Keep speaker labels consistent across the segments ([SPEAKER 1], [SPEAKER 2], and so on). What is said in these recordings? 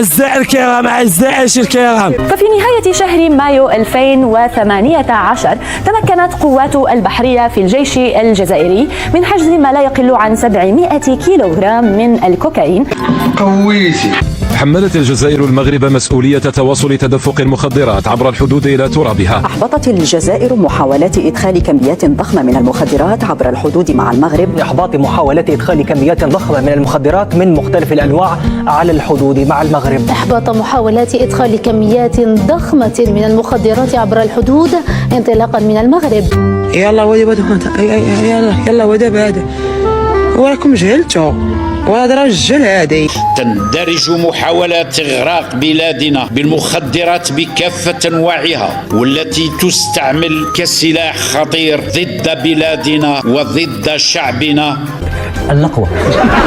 [SPEAKER 1] أعزائي الكرام، أعزائي الكرام.
[SPEAKER 2] ففي نهاية شهر مايو 2018 تمكنت قوات البحرية في الجيش الجزائري من حجز ما لا يقل عن 700 كيلوغرام من الكوكايين.
[SPEAKER 3] قويتي.
[SPEAKER 4] تحملت الجزائر المغرب مسؤولية تواصل تدفق المخدرات عبر الحدود إلى ترابها.
[SPEAKER 5] أحبطت الجزائر محاولات إدخال كميات ضخمة من المخدرات عبر الحدود مع المغرب.
[SPEAKER 6] إحباط محاولات إدخال كميات ضخمة من المخدرات من مختلف الأنواع على الحدود مع المغرب.
[SPEAKER 7] إحباط محاولات إدخال كميات ضخمة من المخدرات عبر الحدود انطلاقا من المغرب.
[SPEAKER 8] يلا ودابا هذا وراكم جهلتوا وهذا رجال هادي.
[SPEAKER 9] تندرج محاولات إغراق بلادنا بالمخدرات بكافة أنواعها والتي تستعمل كسلاح خطير ضد بلادنا وضد شعبنا.
[SPEAKER 6] اللقوة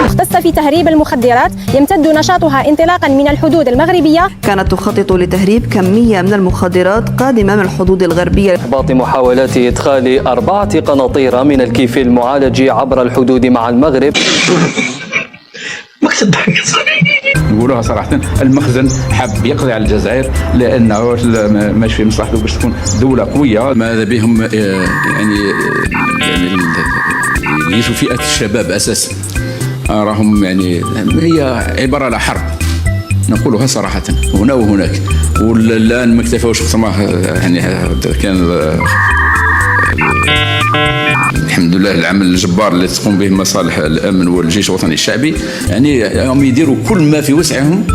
[SPEAKER 10] مختصة في تهريب المخدرات يمتد نشاطها انطلاقا من الحدود المغربية.
[SPEAKER 5] كانت تخطط لتهريب كمية من المخدرات قادمة من الحدود الغربية.
[SPEAKER 11] إحباط محاولات إدخال 4 قناطير من الكيف المعالج عبر الحدود مع المغرب.
[SPEAKER 3] نقولوها صراحة، المخزن حاب يقضي على الجزائر لأنه ماشي في مصلحته باش تكون دولة قوية. ماذا بهم يعني يجوا فئة الشباب أساسا، راهم يعني هي عبارة على حرب، نقولها صراحة هنا وهناك. والآن ما اكتفوش يعني كان الحمد لله العمل الجبار اللي تقوم به مصالح الامن والجيش الوطني الشعبي، يعني هم يديروا كل ما في وسعهم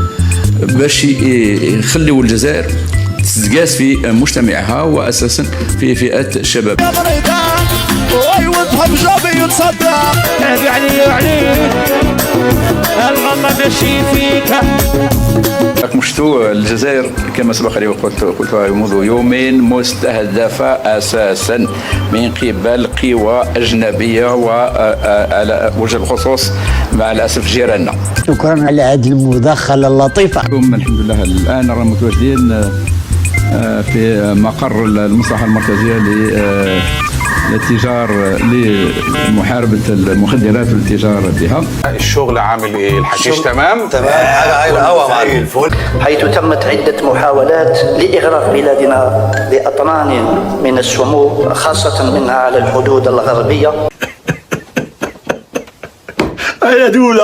[SPEAKER 3] باش يخليوا الجزائر تتقاس في مجتمعها واساسا في فئات الشباب. راكم شفتوا الجزائر كما سبق لي قلتها منذ يومين مستهدفة أساسا من قبل قوى أجنبية وعلى وجه الخصوص مع الأسف جيراننا.
[SPEAKER 8] شكرا على هذه المداخلة اللطيفة.
[SPEAKER 3] الحمد لله الآن رانا متواجدين في مقر المصلحة المركزية للتجار لمحاربة المخدرات والتجارة بها.
[SPEAKER 12] الشغل عامل ايه؟ الحشيش تمام؟
[SPEAKER 13] زي الفل. حيث تمت عدة محاولات لإغراق بلادنا بأطنان من السموم خاصة منها على الحدود الغربية.
[SPEAKER 12] يا دولة